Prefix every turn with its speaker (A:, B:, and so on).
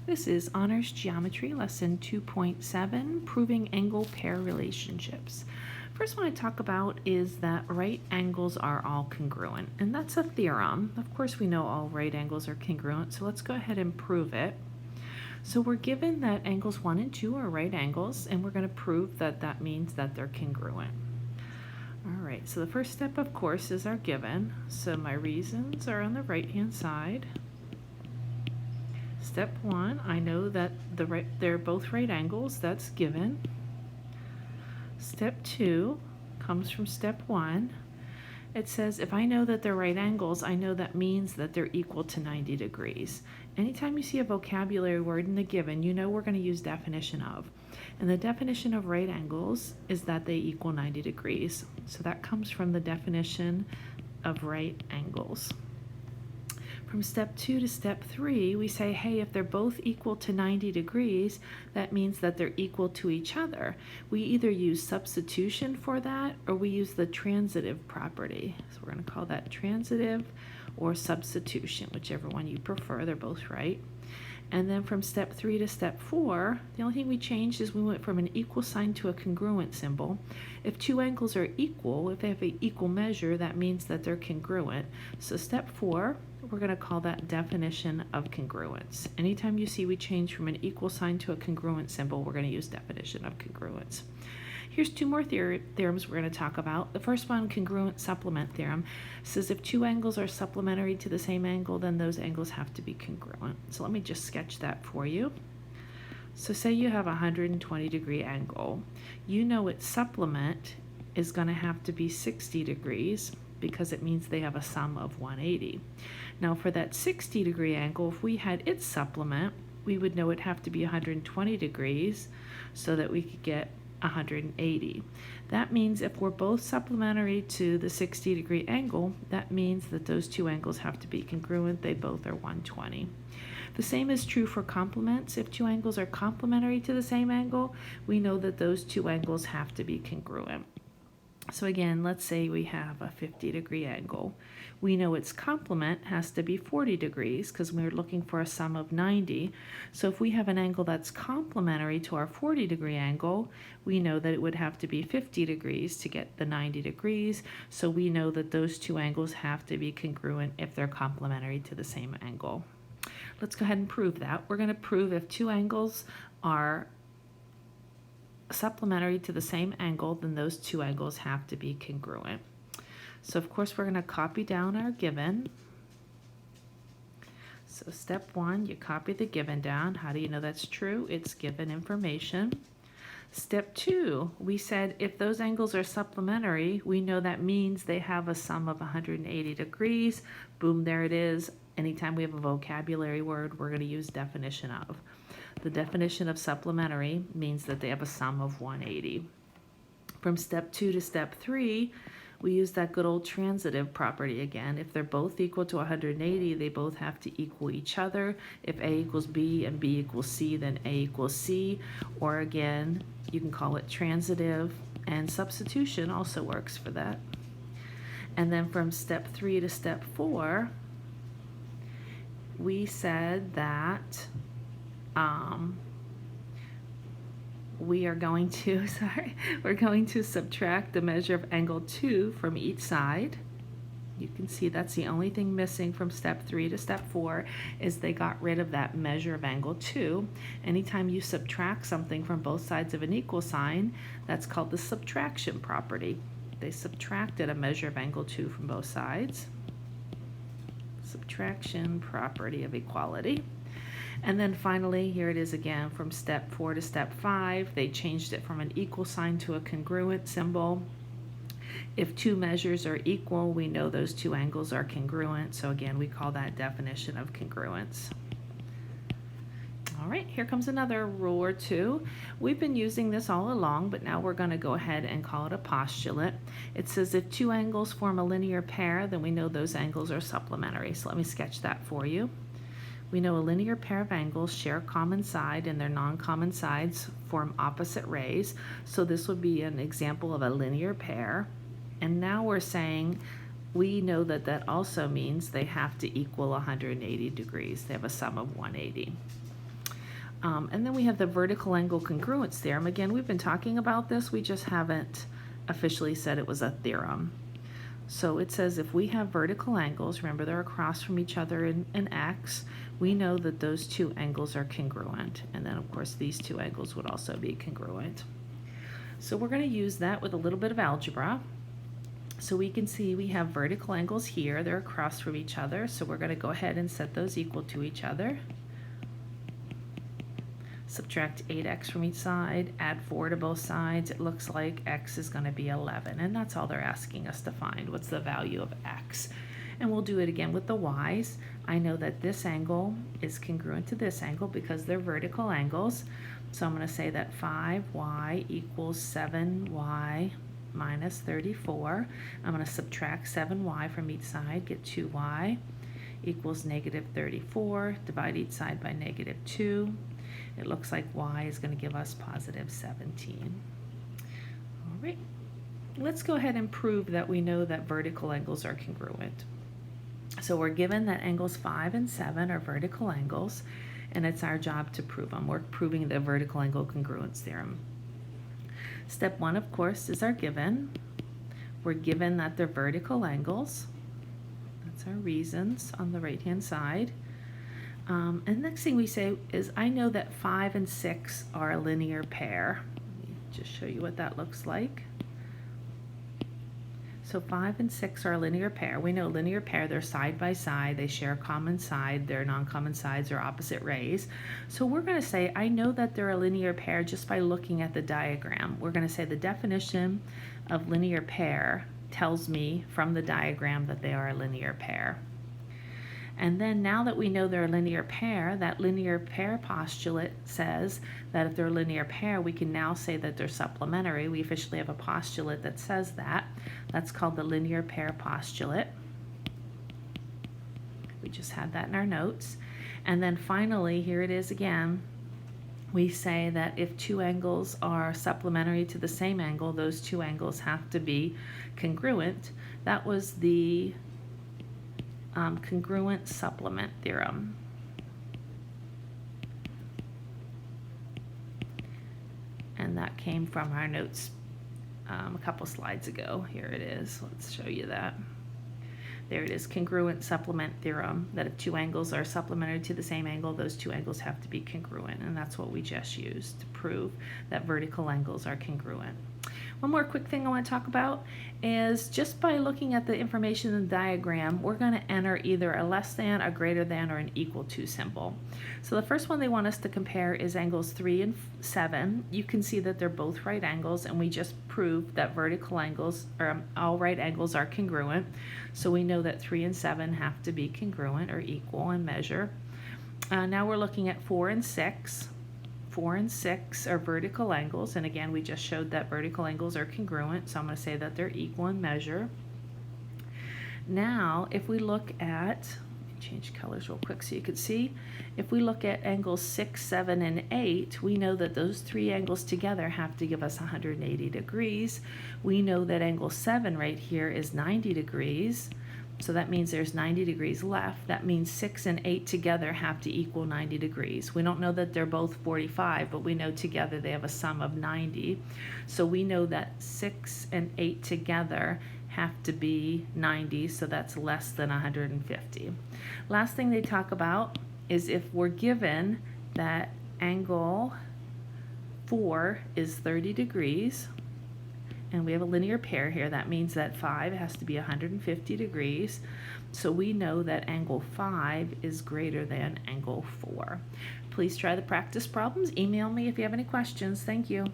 A: This is Honors Geometry Lesson 2.7, Proving Angle Pair Relationships. First one I talk about is that right angles are all congruent, and that's a theorem. Of course we know all right angles are congruent, so let's go ahead and prove it. So we're given that angles 1 and 2 are right angles, and we're going to prove that that means that they're congruent. All right, so the first step, of course, is our given. So my reasons are on the right-hand side. Step 1, I know that they're both right angles, that's given. Step 2 comes from step 1. It says if I know that they're right angles, I know that means that they're equal to 90 degrees. Anytime you see a vocabulary word in the given, you know we're going to use definition of. And the definition of right angles is that they equal 90 degrees. So that comes from the definition of right angles. From step 2 to step 3, we say, hey, if they're both equal to 90 degrees, that means that they're equal to each other. We either use substitution for that or we use the transitive property. So we're going to call that transitive or substitution, whichever one you prefer. They're both right. And then from step 3 to step 4, the only thing we changed is we went from an equal sign to a congruent symbol. If two angles are equal, if they have an equal measure, that means that they're congruent. So step 4, we're going to call that definition of congruence. Anytime you see we change from an equal sign to a congruent symbol, we're going to use definition of congruence. Here's two more theorems we're going to talk about. The first one, congruent supplement theorem, says if two angles are supplementary to the same angle, then those angles have to be congruent. So let me just sketch that for you. So say you have a 120 degree angle. You know its supplement is going to have to be 60 degrees because it means they have a sum of 180. Now for that 60 degree angle, if we had its supplement, we would know it'd have to be 120 degrees so that we could get 180. That means if we're both supplementary to the 60 degree angle, that means that those two angles have to be congruent. They both are 120. The same is true for complements. If two angles are complementary to the same angle, we know that those two angles have to be congruent. So again, let's say we have a 50 degree angle. We know its complement has to be 40 degrees because we're looking for a sum of 90. So if we have an angle that's complementary to our 40 degree angle, we know that it would have to be 50 degrees to get the 90 degrees. So we know that those two angles have to be congruent if they're complementary to the same angle. Let's go ahead and prove that. We're going to prove if two angles are supplementary to the same angle, then those two angles have to be congruent. So of course we're going to copy down our given. So step 1, you copy the given down. How do you know that's true? It's given information. Step 2, we said if those angles are supplementary, we know that means they have a sum of 180 degrees. Boom, there it is. Anytime we have a vocabulary word, we're going to use definition of. The definition of supplementary means that they have a sum of 180. From step 2 to step 3, we use that good old transitive property again. If they're both equal to 180, they both have to equal each other. If A equals B and B equals C, then A equals C. Or again, you can call it transitive, and substitution also works for that. And then from step 3 to step 4, we said that we're going to subtract the measure of angle 2 from each side. You can see that's the only thing missing from step 3 to step 4 is they got rid of that measure of angle 2. Anytime you subtract something from both sides of an equal sign, that's called the subtraction property. They subtracted a measure of angle 2 from both sides. Subtraction property of equality. And then finally, here it is again from step 4 to step 5. They changed it from an equal sign to a congruent symbol. If two measures are equal, we know those two angles are congruent. So again, we call that definition of congruence. All right, here comes another rule or two. We've been using this all along, but now we're going to go ahead and call it a postulate. It says if two angles form a linear pair, then we know those angles are supplementary. So let me sketch that for you. We know a linear pair of angles share a common side and their non-common sides form opposite rays. So this would be an example of a linear pair. And now we're saying we know that that also means they have to equal 180 degrees. They have a sum of 180. And then we have the vertical angle congruence theorem. Again, we've been talking about this, we just haven't officially said it was a theorem. So it says if we have vertical angles, remember they're across from each other in X, we know that those two angles are congruent. And then of course these two angles would also be congruent. So we're going to use that with a little bit of algebra. So we can see we have vertical angles here, they're across from each other, so we're going to go ahead and set those equal to each other. Subtract 8x from each side, add 4 to both sides. It looks like x is going to be 11, and that's all they're asking us to find. What's the value of x? And we'll do it again with the y's. I know that this angle is congruent to this angle because they're vertical angles. So I'm going to say that 5y equals 7y minus 34. I'm going to subtract 7y from each side, get 2y equals negative 34. Divide each side by negative 2. It looks like y is going to give us positive 17. All right, let's go ahead and prove that we know that vertical angles are congruent. So we're given that angles 5 and 7 are vertical angles, and it's our job to prove them. We're proving the vertical angle congruence theorem. Step 1, of course, is our given. We're given that they're vertical angles. That's our reasons on the right-hand side. And next thing we say is, I know that 5 and 6 are a linear pair. Let me just show you what that looks like. So 5 and 6 are a linear pair. We know linear pair, they're side by side, they share a common side, their non-common sides are opposite rays. So we're going to say, I know that they're a linear pair just by looking at the diagram. We're going to say the definition of linear pair tells me from the diagram that they are a linear pair. And then now that we know they're a linear pair, that linear pair postulate says that if they're a linear pair, we can now say that they're supplementary. We officially have a postulate that says that. That's called the linear pair postulate. We just had that in our notes. And then finally, here it is again. We say that if two angles are supplementary to the same angle, those two angles have to be congruent. That was the congruent supplement theorem. And that came from our notes a couple slides ago. Here it is. Let's show you that. There it is, congruent supplement theorem, that if two angles are supplementary to the same angle, those two angles have to be congruent. And that's what we just used to prove that vertical angles are congruent. One more quick thing I want to talk about is just by looking at the information in the diagram, we're going to enter either a less than, a greater than, or an equal to symbol. So the first one they want us to compare is angles 3 and 7. You can see that they're both right angles, and we just proved that vertical angles, or all right angles, are congruent. So we know that 3 and 7 have to be congruent or equal in measure. Now we're looking at 4 and 6. 4 and 6 are vertical angles, and again we just showed that vertical angles are congruent, so I'm going to say that they're equal in measure. Now if we look at, let me change colors real quick so you can see, if we look at angles 6, 7, and 8, we know that those three angles together have to give us 180 degrees. We know that angle 7 right here is 90 degrees. So that means there's 90 degrees left. That means 6 and 8 together have to equal 90 degrees. We don't know that they're both 45, but we know together they have a sum of 90. So we know that 6 and 8 together have to be 90, so that's less than 150. Last thing they talk about is if we're given that angle 4 is 30 degrees, and we have a linear pair here, that means that 5 has to be 150 degrees. So we know that angle 5 is greater than angle 4. Please try the practice problems. Email me if you have any questions. Thank you.